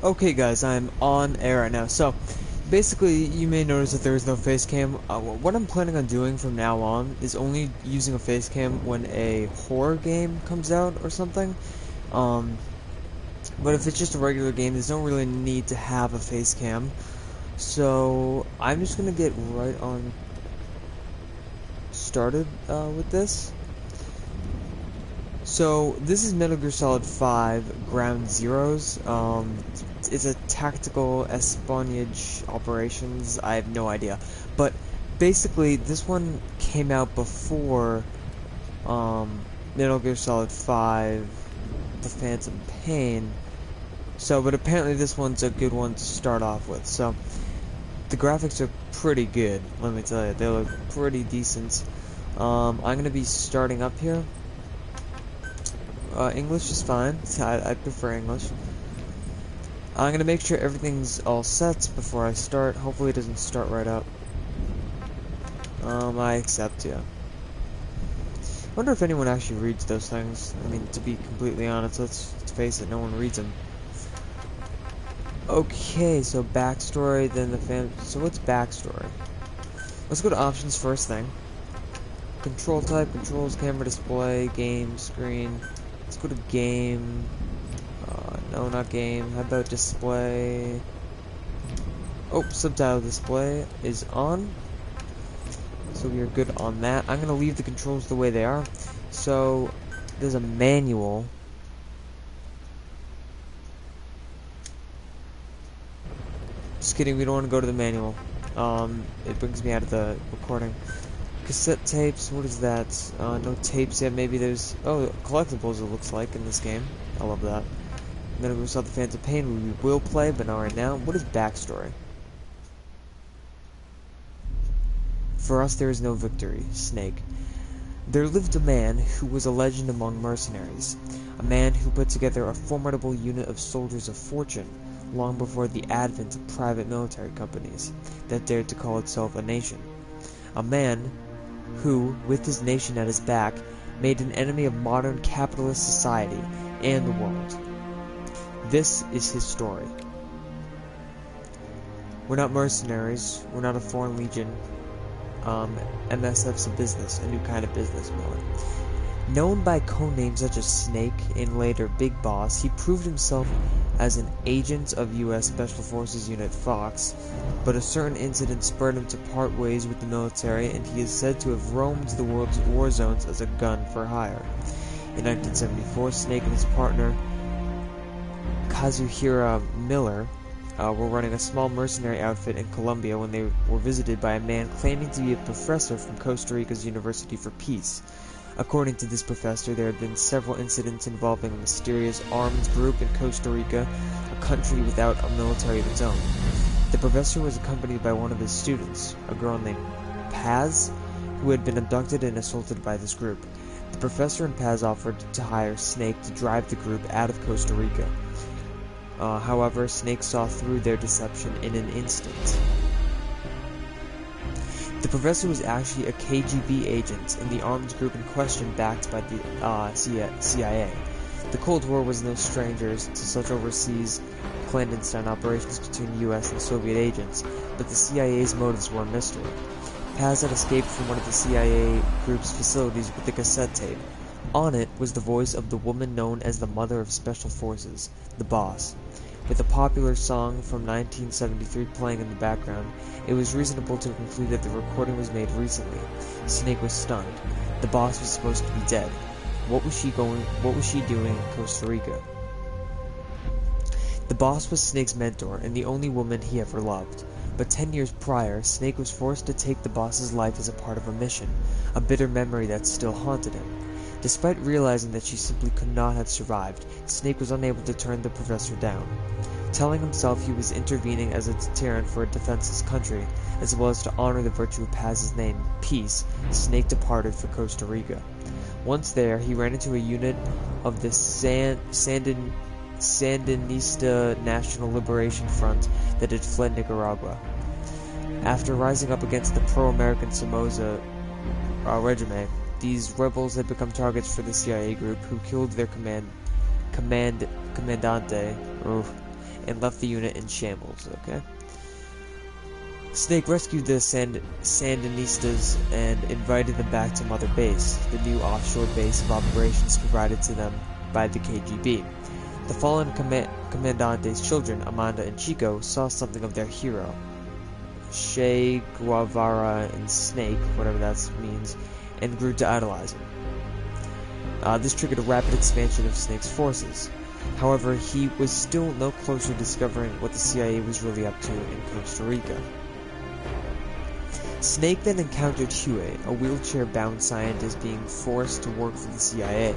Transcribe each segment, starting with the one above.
Okay guys, I'm on air right now. So, basically, you may notice that there is no face cam. What I'm planning on doing from now on is only using a face cam when a horror game comes out or something. Um, but if it's just a regular game, there's no really need to have a face cam. So, I'm just gonna get right on started with this. So, this is Metal Gear Solid 5 Ground Zeroes. It's a tactical espionage operations. I have no idea. But basically, this one came out before Metal Gear Solid 5 The Phantom Pain. So, but apparently this one's a good one to start off with. So, the graphics are pretty good, let me tell you. They look pretty decent. I'm going to be starting up here. English is fine. I prefer English. I'm gonna make sure everything's all set before I start. Hopefully it doesn't start right up. I accept, yeah. I wonder if anyone actually reads those things. I mean, to be completely honest, let's face it, no one reads them. Okay, so backstory, then the so what's backstory? Let's go to options first thing. Control type, controls, camera display, game, screen. Let's go to game. No, not game. How about display? Oh, subtitle display is on. So we are good on that. I'm going to leave the controls the way they are. So, there's a manual. Just kidding, we don't want to go to the manual. It brings me out of the recording. Cassette tapes, what is that? No tapes yet, maybe there's... Oh, collectibles it looks like in this game. I love that. Metal Gear Solid: The Phantom Pain we will play, but not right now. What is backstory? For us there is no victory. Snake. There lived a man who was a legend among mercenaries. A man who put together a formidable unit of soldiers of fortune long before the advent of private military companies that dared to call itself a nation. A man who, with his nation at his back, made an enemy of modern capitalist society and the world. This is his story. We're not mercenaries, we're not a foreign legion. MSF's a business, a new kind of business more. Known by codenames such as Snake and later Big Boss, he proved himself as an agent of U.S. Special Forces Unit Fox, but a certain incident spurred him to part ways with the military, and he is said to have roamed the world's war zones as a gun for hire. In 1974, Snake and his partner, Kazuhira Miller, were running a small mercenary outfit in Colombia when they were visited by a man claiming to be a professor from Costa Rica's University for Peace. According to this professor, there had been several incidents involving a mysterious armed group in Costa Rica, a country without a military of its own. The professor was accompanied by one of his students, a girl named Paz, who had been abducted and assaulted by this group. The professor and Paz offered to hire Snake to drive the group out of Costa Rica. However, Snake saw through their deception in an instant. The professor was actually a KGB agent in the armed group in question backed by the CIA. The Cold War was no stranger to such overseas clandestine operations between US and Soviet agents, but the CIA's motives were a mystery. Paz had escaped from one of the CIA group's facilities with a cassette tape. On it was the voice of the woman known as the Mother of Special Forces, the Boss. With a popular song from 1973 playing in the background, it was reasonable to conclude that the recording was made recently. Snake was stunned. The Boss was supposed to be dead. What was she doing in Costa Rica? The Boss was Snake's mentor and the only woman he ever loved. But 10 years prior, Snake was forced to take the Boss's life as a part of a mission, a bitter memory that still haunted him. Despite realizing that she simply could not have survived, Snake was unable to turn the professor down. Telling himself he was intervening as a deterrent for a defenseless country, as well as to honor the virtue of Paz's name, Peace, Snake departed for Costa Rica. Once there, he ran into a unit of the Sandinista National Liberation Front that had fled Nicaragua. After rising up against the pro-American Somoza regime, these rebels had become targets for the CIA group, who killed their commandante, and left the unit in shambles, okay? Snake rescued the Sandinistas and invited them back to Mother Base, the new offshore base of operations provided to them by the KGB. The fallen Commandante's children, Amanda and Chico, saw something of their hero, Che Guevara and Snake, whatever that means, and grew to idolize him. This triggered a rapid expansion of Snake's forces. However, he was still no closer to discovering what the CIA was really up to in Costa Rica. Snake then encountered Huey, a wheelchair-bound scientist being forced to work for the CIA.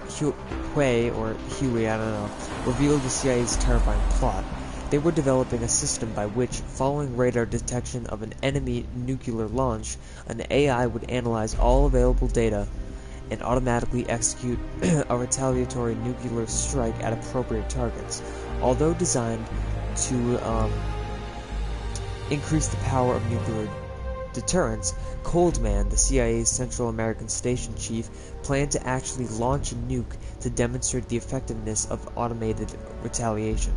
Huey, or Huey, I don't know, revealed the CIA's terrifying plot. They were developing a system by which, following radar detection of an enemy nuclear launch, an AI would analyze all available data and automatically execute a retaliatory nuclear strike at appropriate targets. Although designed to increase the power of nuclear deterrence, Coldman, the CIA's Central American station chief, planned to actually launch a nuke to demonstrate the effectiveness of automated retaliation.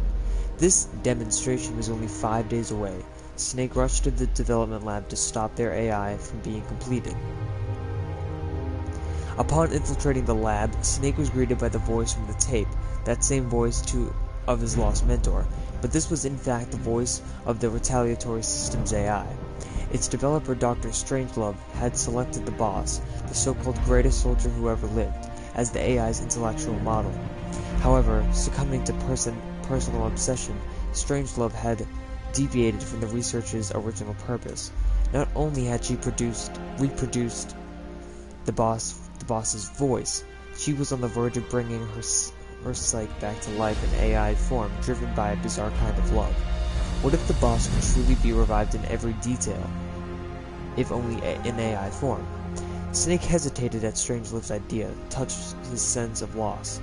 This demonstration was only 5 days away. Snake rushed to the development lab to stop their AI from being completed. Upon infiltrating the lab, Snake was greeted by the voice from the tape, that same voice of his lost mentor, but this was in fact the voice of the retaliatory system's AI. Its developer, Dr. Strangelove, had selected the boss, the so-called greatest soldier who ever lived, as the AI's intellectual model. However, succumbing to personal obsession, Strangelove had deviated from the researcher's original purpose. Not only had she reproduced the boss's voice, she was on the verge of bringing her psyche back to life in AI form, driven by a bizarre kind of love. What if the boss could truly be revived in every detail, if only in AI form? Snake hesitated at Strangelove's idea, touched his sense of loss.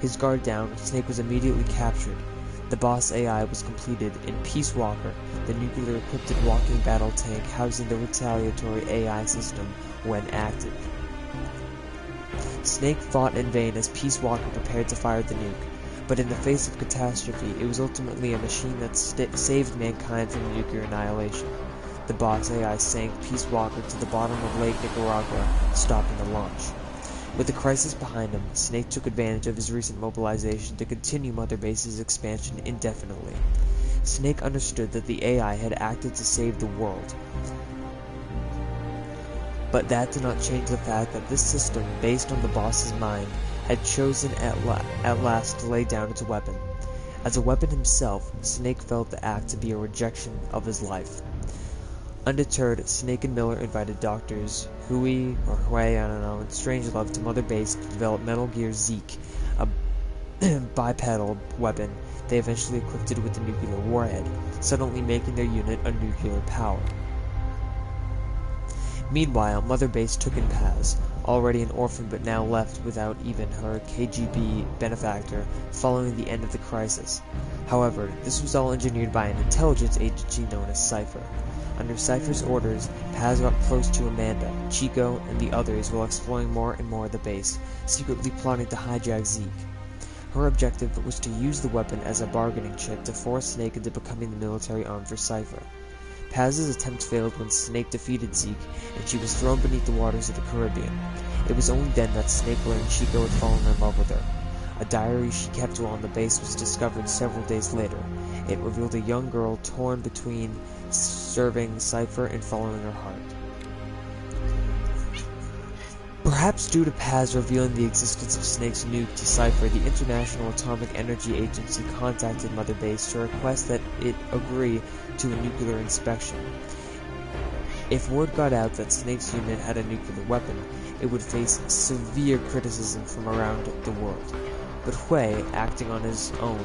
His guard down, Snake was immediately captured. The boss AI was completed in Peace Walker, the nuclear-equipped walking battle tank housing the retaliatory AI system when active. Snake fought in vain as Peace Walker prepared to fire the nuke, but in the face of catastrophe, it was ultimately a machine that saved mankind from nuclear annihilation. The boss AI sank Peace Walker to the bottom of Lake Nicaragua, stopping the launch. With the crisis behind him, Snake took advantage of his recent mobilization to continue Mother Base's expansion indefinitely. Snake understood that the AI had acted to save the world, but that did not change the fact that this system, based on the boss's mind, had chosen at last to lay down its weapon. As a weapon himself, Snake felt the act to be a rejection of his life. Undeterred, Snake and Miller invited Doctors Huey, and Strangelove to Mother Base to develop Metal Gear Zeke, a bipedal weapon they eventually equipped it with a nuclear warhead, suddenly making their unit a nuclear power. Meanwhile, Mother Base took in Paz, already an orphan but now left without even her KGB benefactor following the end of the crisis. However, this was all engineered by an intelligence agency known as Cypher. Under Cypher's orders, Paz got close to Amanda, Chico, and the others while exploring more and more of the base, secretly plotting to hijack Zeke. Her objective was to use the weapon as a bargaining chip to force Snake into becoming the military arm for Cypher. Paz's attempt failed when Snake defeated Zeke, and she was thrown beneath the waters of the Caribbean. It was only then that Snake learned Chico had fallen in love with her. A diary she kept while on the base was discovered several days later. It revealed a young girl torn between serving Cypher and following her heart. Perhaps due to Paz revealing the existence of Snake's nuke to Cypher, the International Atomic Energy Agency contacted Mother Base to request that it agree to a nuclear inspection. If word got out that Snake's unit had a nuclear weapon, it would face severe criticism from around the world. But Huey, acting on his own,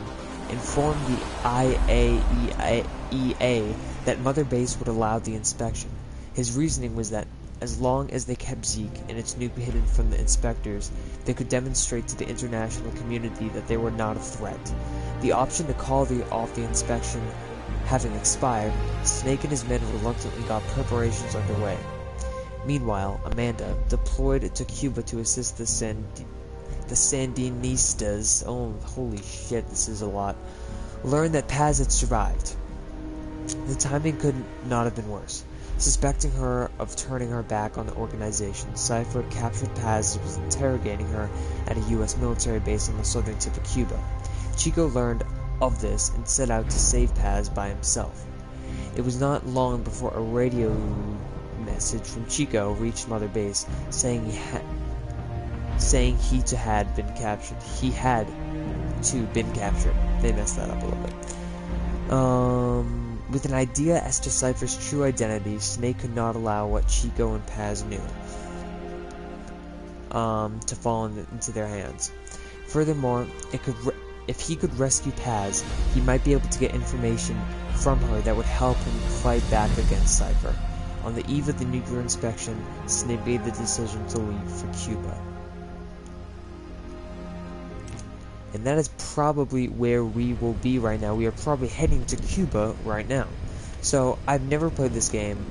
informed the IAEA that Mother Base would allow the inspection. His reasoning was that as long as they kept Zeke and its nuke hidden from the inspectors, they could demonstrate to the international community that they were not a threat. The option to call off the inspection having expired, Snake and his men reluctantly got preparations underway. Meanwhile, Amanda, deployed to Cuba to assist the Sandinistas, oh holy shit, this is a lot, learned that Paz had survived. The timing could not have been worse. Suspecting her of turning her back on the organization, Cypher captured Paz and was interrogating her at a U.S. military base on the southern tip of Cuba. Chico learned of this and set out to save Paz by himself. It was not long before a radio message from Chico reached Mother Base saying he too had been captured. He had too been captured. They messed that up a little bit. With an idea as to Cypher's true identity, Snake could not allow what Chico and Paz knew to fall into their hands. Furthermore, if he could rescue Paz, he might be able to get information from her that would help him fight back against Cypher. On the eve of the nuclear inspection, Snake made the decision to leave for Cuba. And that is probably where we will be right now. We are probably heading to Cuba right now. So, I've never played this game.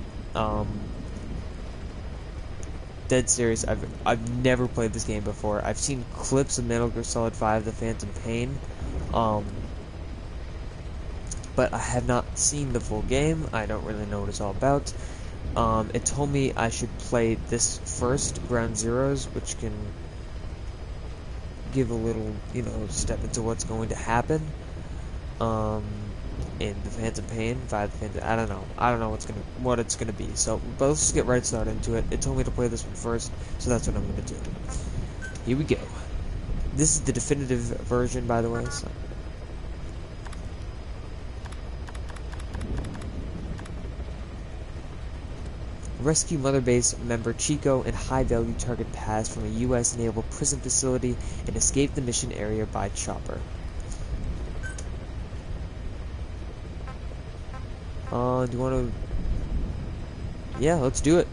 Dead serious, I've never played this game before. I've seen clips of Metal Gear Solid 5: The Phantom Pain. But I have not seen the full game. I don't really know what it's all about. It told me I should play this first, Ground Zeroes, which can give a little, step into what's going to happen, in the Phantom Pain, I don't know what it's gonna be, so, but let's just get right started into it. It told me to play this one first, so that's what I'm gonna do. Here we go. This is the definitive version, by the way, so. Rescue Mother Base member Chico and high-value target Paz from a U.S. naval prison facility and escape the mission area by chopper. Do you want to... Yeah, let's do it.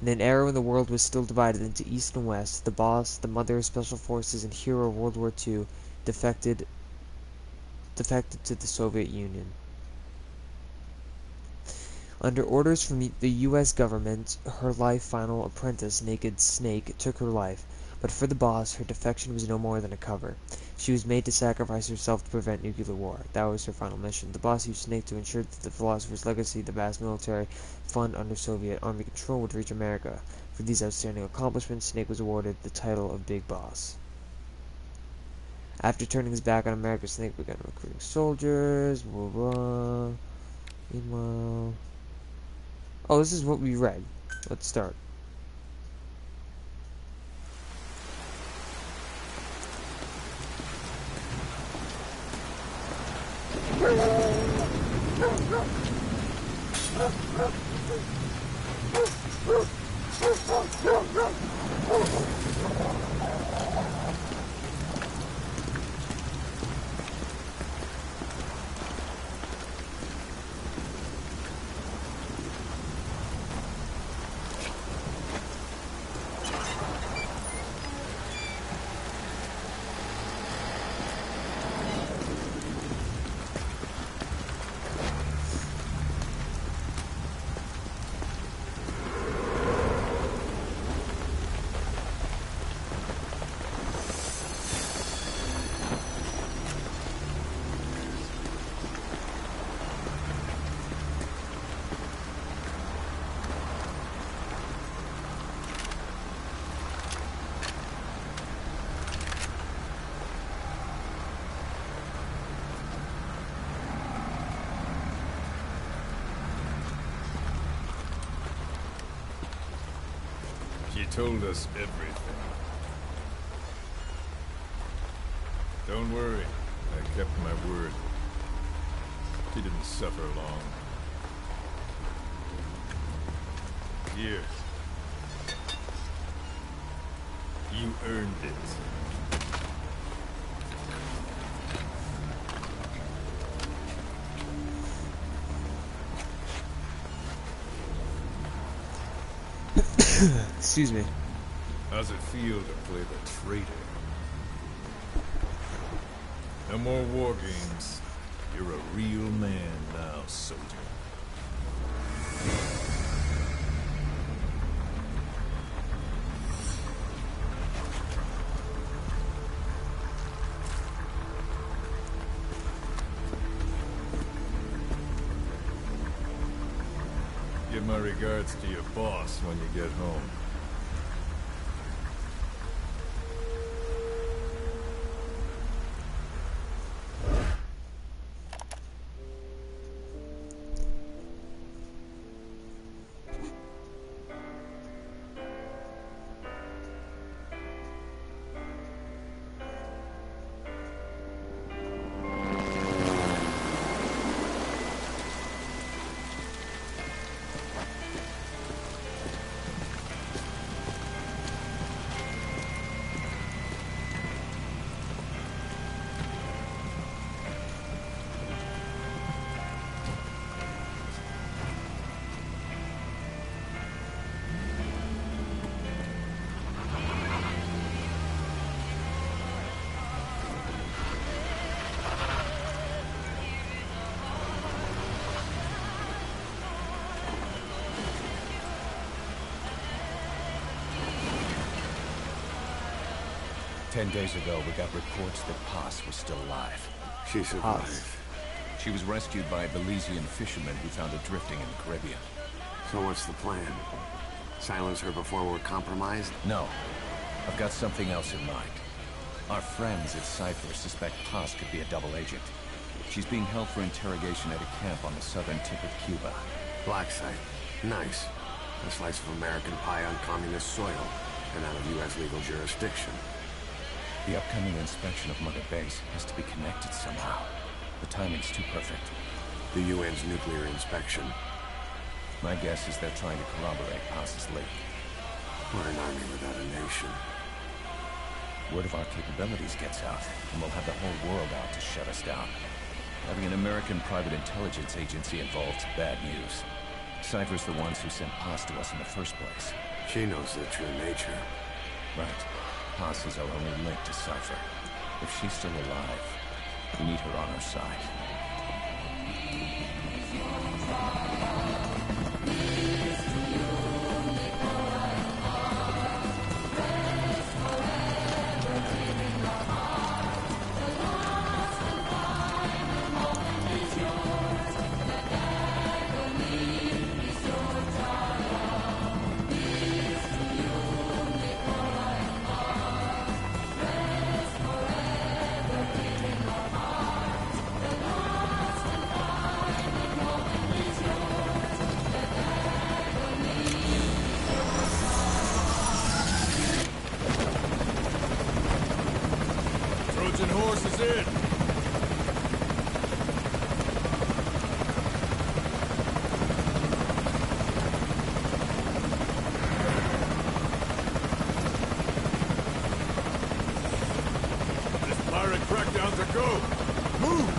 In an era when the world was still divided into East and West, the boss, the mother of Special Forces, and hero of World War II defected to the Soviet Union. Under orders from the U.S. government, her final apprentice, Naked Snake, took her life, but for the boss, her defection was no more than a cover. She was made to sacrifice herself to prevent nuclear war. That was her final mission. The boss used Snake to ensure that the philosopher's legacy, the vast military fund under Soviet Army control, would reach America. For these outstanding accomplishments, Snake was awarded the title of Big Boss. After turning his back on America, Snake began recruiting soldiers, blah blah. Meanwhile... Oh, this is what we read. Let's start. She told us everything. Don't worry, I kept my word. She didn't suffer long. Here. You earned it. Excuse me. How's it feel to play the traitor? No more war games. You're a real man now, soldier. my regards to your boss when you get home. "10 days ago, we got reports that Paz was still alive. She survived. Paz. She was rescued by a Belizean fisherman who found her drifting in the Caribbean. So what's the plan? Silence her before we're compromised? No, I've got something else in mind. Our friends at Cypher suspect Paz could be a double agent. She's being held for interrogation at a camp on the southern tip of Cuba. Black site. Nice. A slice of American pie on communist soil, and out of U.S. legal jurisdiction. The upcoming inspection of Mother Base has to be connected somehow. The timing's too perfect. The UN's nuclear inspection. My guess is they're trying to corroborate Paz's leak. We're an army without a nation. Word of our capabilities gets out, and we'll have the whole world out to shut us down. Having an American private intelligence agency involved's bad news. Cypher's the ones who sent Paz to us in the first place. She knows their true nature. Right. Paz is our only link to Cypher. If she's still alive, we need her on our side. Trojan horse is in! This pirate crackdown's a go! Move!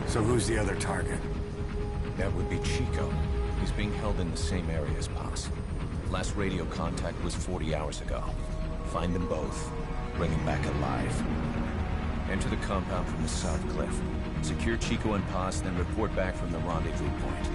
So who's the other target? That would be Chico. He's being held in the same area as Paz. Last radio contact was 40 hours ago. Find them both. Bring him back alive. Enter the compound from the south cliff. Secure Chico and Paz, then report back from the rendezvous point.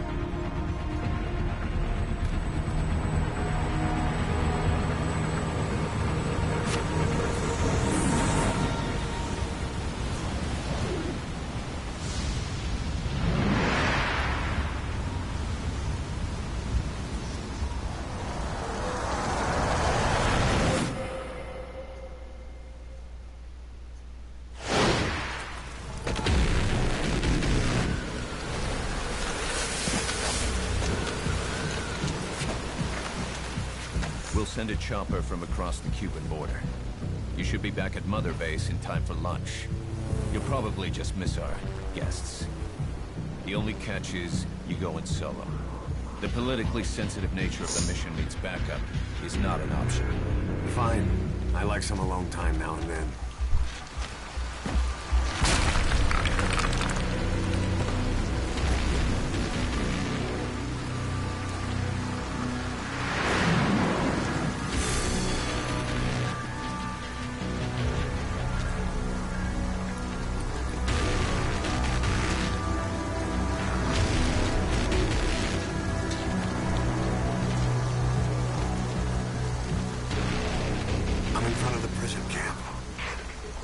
We'll send a chopper from across the Cuban border. You should be back at Mother Base in time for lunch. You'll probably just miss our guests. The only catch is you go in solo. The politically sensitive nature of the mission needs backup is not an option. Fine. I like some alone time now and then. I'm in front of the prison camp.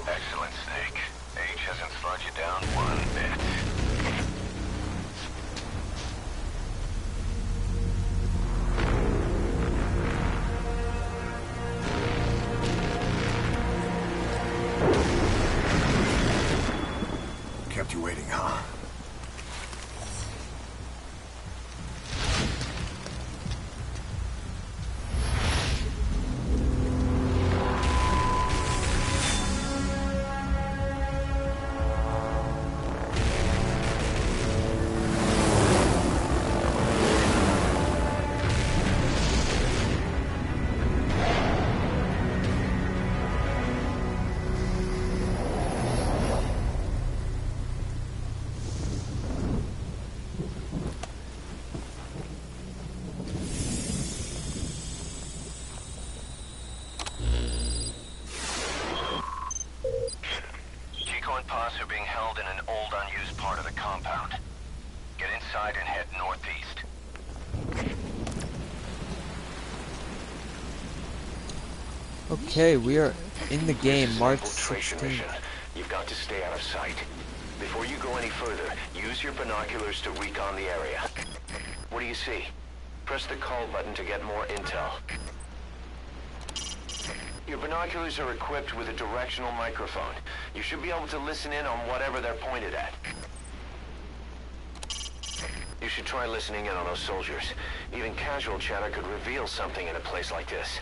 Excellent, Snake. Age hasn't slowed you down one bit. Kept you waiting, huh? Are being held in an old unused part of the compound. Get inside and head northeast. Okay, we are in the game, March Infiltration 16th. mission. You've got to stay out of sight. Before you go any further, use your binoculars to recon the area. What do you see? Press the call button to get more intel. Your binoculars are equipped with a directional microphone. You should be able to listen in on whatever they're pointed at. You should try listening in on those soldiers. Even casual chatter could reveal something in a place like this.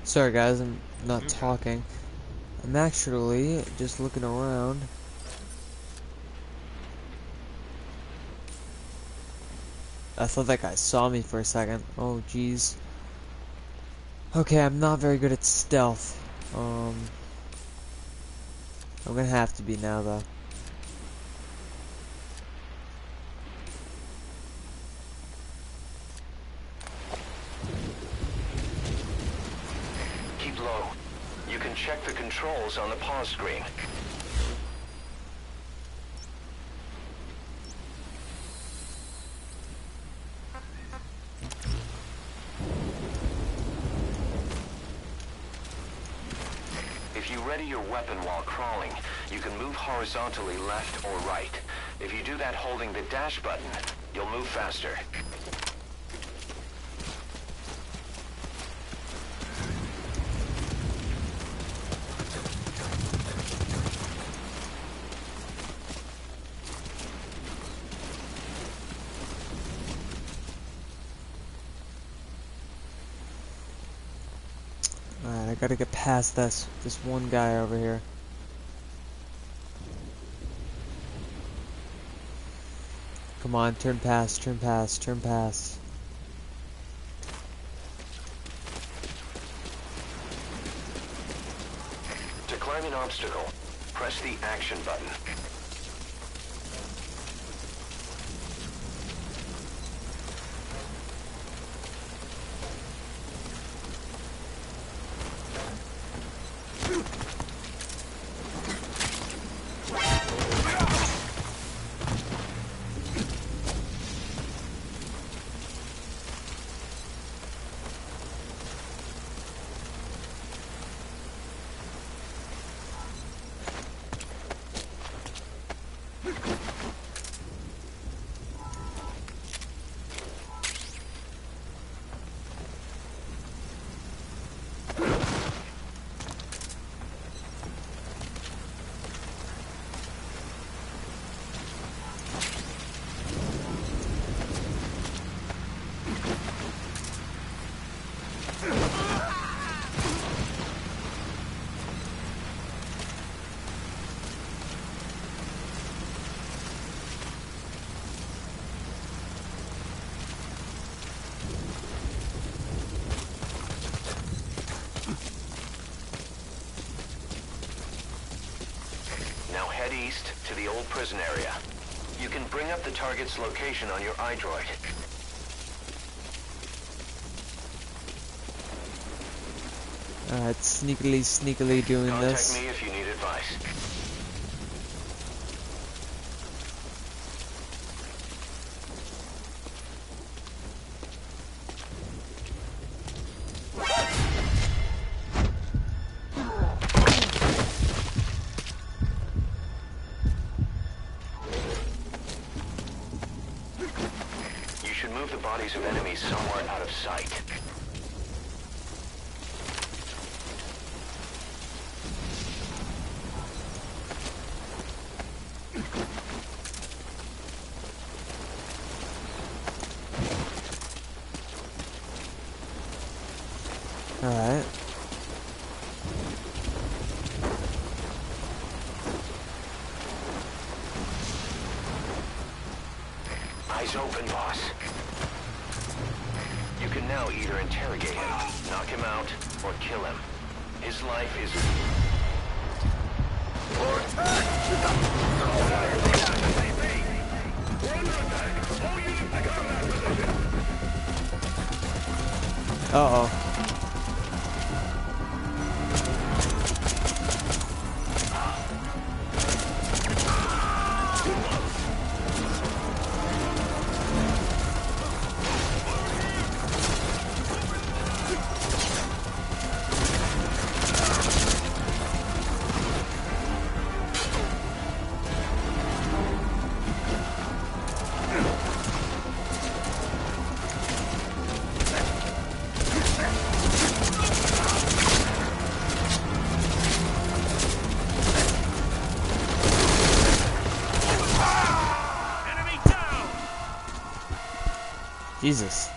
Sorry guys, I'm not talking. I'm actually just looking around. I thought that guy saw me for a second. Oh jeez. Okay, I'm not very good at stealth. I'm gonna have to be now though. Low. You can check the controls on the pause screen. If you ready your weapon while crawling, you can move horizontally left or right. If you do that holding the dash button, you'll move faster. Alright, I gotta get past this one guy over here. Come on, turn past, turn past, turn past. To climb an obstacle, press the action button. northeast to the old prison area. You can bring up the target's location on your iDroid. Alright, sneakily doing this. Contact me if you need advice. You should move the bodies of enemies somewhere out of sight. Alright. Eyes open, boss. You can now either interrogate him, knock him out, or kill him. His life is... Uh-oh. Jesus.